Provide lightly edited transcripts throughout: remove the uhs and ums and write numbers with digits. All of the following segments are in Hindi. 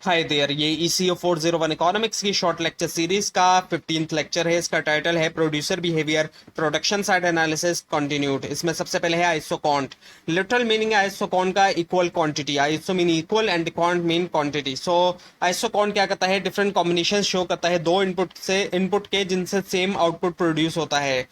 हाय देयर, ये ECO 401 इकोनॉमिक्स की शॉर्ट लेक्चर सीरीज का 15th लेक्चर है। इसका टाइटल है producer behaviour production side analysis continued. इसमें सबसे पहले है आइसो कॉन्ट। लिटरल मीनिंग है आइसो कॉन्ट का equal quantity. Iso mean equal and can't mean quantity. So iso can't क्या करता है, डिफरेंट कॉम्बिनेशन शो करता है दो इनपुट के जिनसे सेम आउटपुट प्रोड्यूस होता है।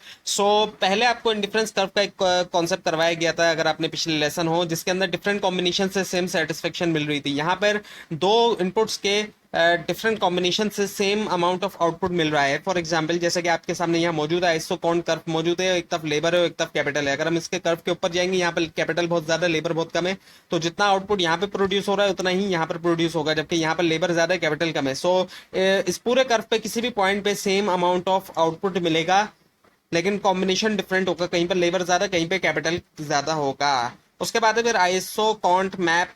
पहले आपको इंडिफरेंस कर्व का एक कॉन्सेप्ट करवाया गया था, अगर आपने पिछले लेसन हो, जिसके अंदर डिफरेंट कॉम्बिनेशन से सेम सेटिस्फेक्शन मिल रही थी। यहाँ पर दो इनपुट्स के डिफरेंट कॉम्बिनेशन से सेम अमाउंट ऑफ आउटपुट मिल रहा है। फॉर एग्जांपल, जैसे कि आपके सामने यहाँ मौजूद है आइसो कॉन्ट कर्व मौजूद है, एक तरफ लेबर है और एक तरफ कैपिटल है। अगर हम इसके कर्व के ऊपर जाएंगे, यहाँ पर कैपिटल बहुत ज्यादा लेबर बहुत कम है, तो जितना आउटपुट यहाँ पे प्रोड्यूस हो रहा है उतना ही यहाँ पर प्रोड्यूस होगा, जबकि यहाँ पर लेबर ज्यादा है कैपिटल कम है। इस पूरे कर्व पे किसी भी पॉइंट पे सेम अमाउंट ऑफ आउटपुट मिलेगा, लेकिन कॉम्बिनेशन डिफरेंट होगा, कहीं पर लेबर ज्यादा कहीं पे कैपिटल ज्यादा होगा। उसके बाद है फिर iso can't map.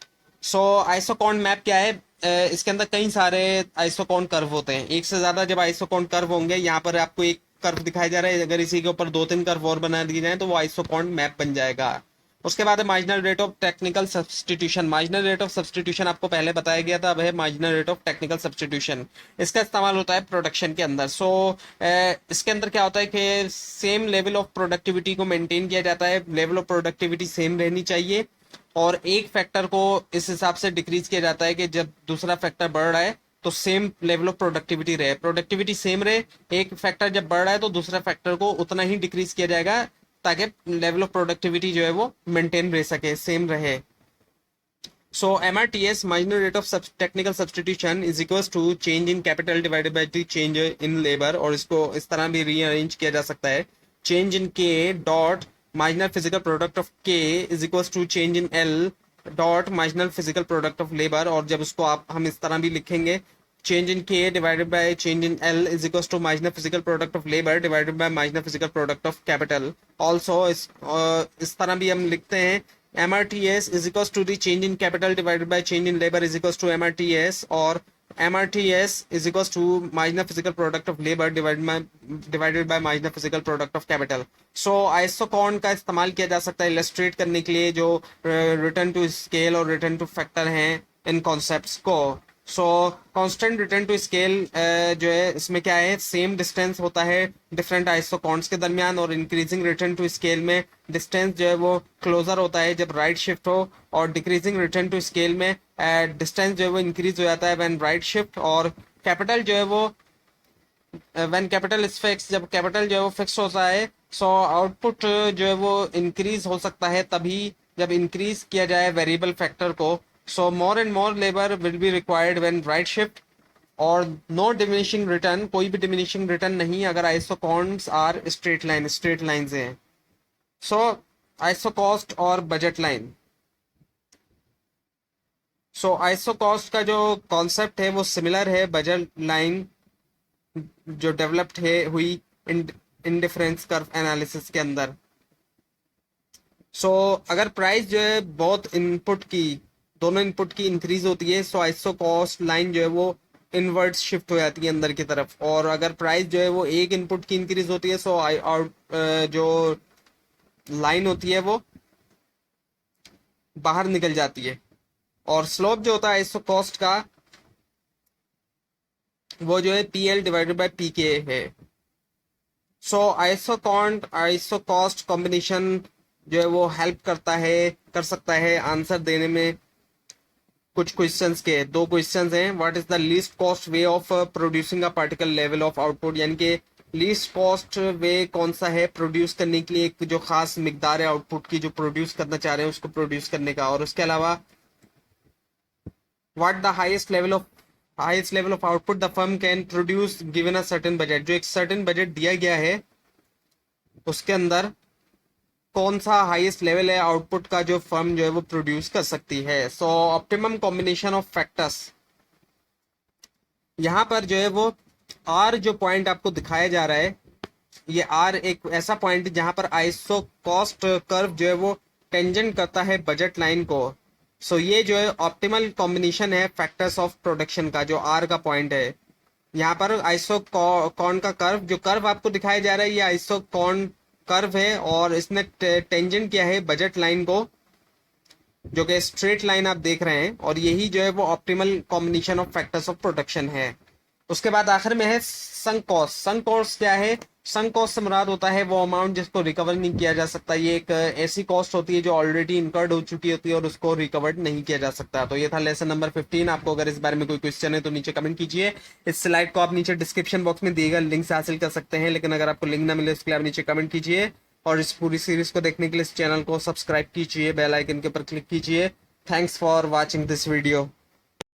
Iso can't map क्या है, इसके अंदर कई सारे आइसो कॉन्ट कर्व होते हैं। एक से ज्यादा जब आइसो कॉन्ट कर्व होंगे, यहाँ पर आपको एक कर्व दिखाई जा रहा है, अगर इसी के ऊपर दो तीन कर्व और बना दिए जाए तो वो आइसो कॉन्ट मैप बन जाएगा। उसके बाद है marginal rate of technical substitution. Marginal rate of substitution आपको पहले बताया गया था, अब है marginal rate of technical substitution. इसका इस्तेमाल होता है प्रोडक्शन के अंदर। इसके अंदर क्या होता है कि सेम लेवल ऑफ प्रोडक्टिविटी को मेंटेन किया जाता है, लेवल ऑफ प्रोडक्टिविटी सेम रहनी चाहिए, और एक फैक्टर को इस हिसाब से डिक्रीज किया जाता है कि जब दूसरा फैक्टर बढ़ रहा है तो सेम लेवल ऑफ प्रोडक्टिविटी रहे, प्रोडक्टिविटी सेम रहे। एक फैक्टर जब बढ़ रहा है तो दूसरा फैक्टर को उतना ही डिक्रीज किया जाएगा, ताकि लेवल ऑफ प्रोडक्टिविटी जो है वो मेंटेन रह सके, सेम रहे। MRTS, marginal rate of technical substitution, is equals to change in capital divided by the change in labor, और इसको इस तरह भी रीअरेंज किया जा सकता है, change in K dot marginal physical product of K is equals to change in L dot marginal physical product of labor। और जब उसको हम इस तरह भी लिखेंगे, change in K divided by change in L is equals to marginal physical product of labor divided by marginal physical product of capital। Also इस तरह भी हम लिखते हैं, MRTS is equals to the change in capital divided by change in labor is equals to MRTS, और MRTS is equals to marginal physical product of labor divided by marginal physical product of capital। Isocon का इस्तेमाल किया जा सकता है इलस्ट्रेट करने के लिए जो रिटर्न टू स्केल और रिटर्न टू फैक्टर हैं इन कॉन्सेप्ट्स को। कांस्टेंट रिटर्न टू स्केल जो है, इसमें क्या है, सेम डिस्टेंस होता है डिफरेंट आइसोकॉन्ट्स के दरमियान, और इंक्रीजिंग रिटर्न टू स्केल में डिस्टेंस जो है वो क्लोजर होता है जब राइट शिफ्ट हो, और डिक्रीजिंग रिटर्न टू स्केल में डिस्टेंस जो है वो इंक्रीज हो जाता है व्हेन राइट शिफ्ट। और कैपिटल जो है वो व्हेन कैपिटल इज फिक्स, जब कैपिटल जो है वो फिक्स होता है, आउटपुट जो है वो इंक्रीज हो सकता है तभी जब इंक्रीज किया जाए वेरिएबल फैक्टर को। More and more labour will be required when right shift, और नो डिमिनिशिंग रिटर्न, कोई भी डिमिनिशिंग रिटर्न नहीं अगर आइसोकॉन्ट्स आर स्ट्रेट लाइंस हैं। आइसो कॉस्ट और बजट लाइन। आइसो कॉस्ट का जो कॉन्सेप्ट है वो सिमिलर है बजट लाइन जो डेवलप्ड है हुई इंडिफरेंस कर्व एनालिसिस के अंदर। अगर प्राइस जो है दोनों इनपुट की इंक्रीज होती है, आइसो कॉस्ट लाइन जो है वो इनवर्ट शिफ्ट हो जाती है अंदर की तरफ, और अगर प्राइस जो है वो एक इनपुट की इंक्रीज होती है, जो लाइन होती है वो बाहर निकल जाती है। और स्लोप जो होता है आइसो कॉस्ट का, वो जो है PL डिवाइडेड बाय PK है। आइसो कॉस्ट कॉम्बिनेशन जो है वो हेल्प कर सकता है आंसर देने में कुछ क्वेश्चंस के। दो क्वेश्चंस हैं, what is the least cost way of producing a particle level of output, यानी कि लीस्ट कॉस्ट वे कौन सा है प्रोड्यूस करने के लिए, एक जो खास मिकदार है आउटपुट की जो प्रोड्यूस करना चाह रहे हैं उसको प्रोड्यूस करने का। और उसके अलावा what the highest level of output the firm can produce given a certain budget, जो एक सर्टेन बजट दिया गया है उसके अंदर कौन सा हाईएस्ट लेवल है आउटपुट का जो फर्म जो है वो प्रोड्यूस कर सकती है। ऑप्टिमम कॉम्बिनेशन ऑफ फैक्टर्स, यहाँ पर जो है वो आर जो पॉइंट आपको दिखाया जा रहा है, ये आर एक ऐसा पॉइंट है जहां पर आइसो कॉस्ट कर्व जो है वो टेंजेंट करता है बजट लाइन को। ये जो है ऑप्टिमल कॉम्बिनेशन है फैक्टर्स ऑफ प्रोडक्शन का, जो आर का पॉइंट है। यहाँ पर आइसो कॉन का कर्व, जो कर्व आपको दिखाया जा रहा है, ये आइसो कॉन कर्व है, और इसने टेंजेंट किया है बजट लाइन को। जो कि स्ट्रेट लाइन आप देख रहे हैं, और यही जो है वो optimal combination of factors of protection है। उसके बाद आखिर में है संक कॉस्ट। संक कॉस्ट क्या है? संक कॉस्ट से मुराद होता है वो अमाउंट जिसको रिकवर नहीं किया जा सकता। ये एक ऐसी कॉस्ट होती है जो ऑलरेडी इनकर्ड हो चुकी होती है और उसको रिकवर्ड नहीं किया जा सकता। तो ये था लेसन नंबर 15। आपको अगर इस बारे में कोई क्वेश्चन है तो नीचे कमेंट कीजिए। इस स्लाइड को आप नीचे डिस्क्रिप्शन बॉक्स में दिए गए लिंक से हासिल कर सकते हैं, लेकिन अगर आपको लिंक ना मिले उसके लिए आप नीचे कमेंट कीजिए। और इस पूरी सीरीज को देखने के लिए इस चैनल को सब्सक्राइब कीजिए, बेल आइकन के ऊपर क्लिक कीजिए। Thanks for watching this video.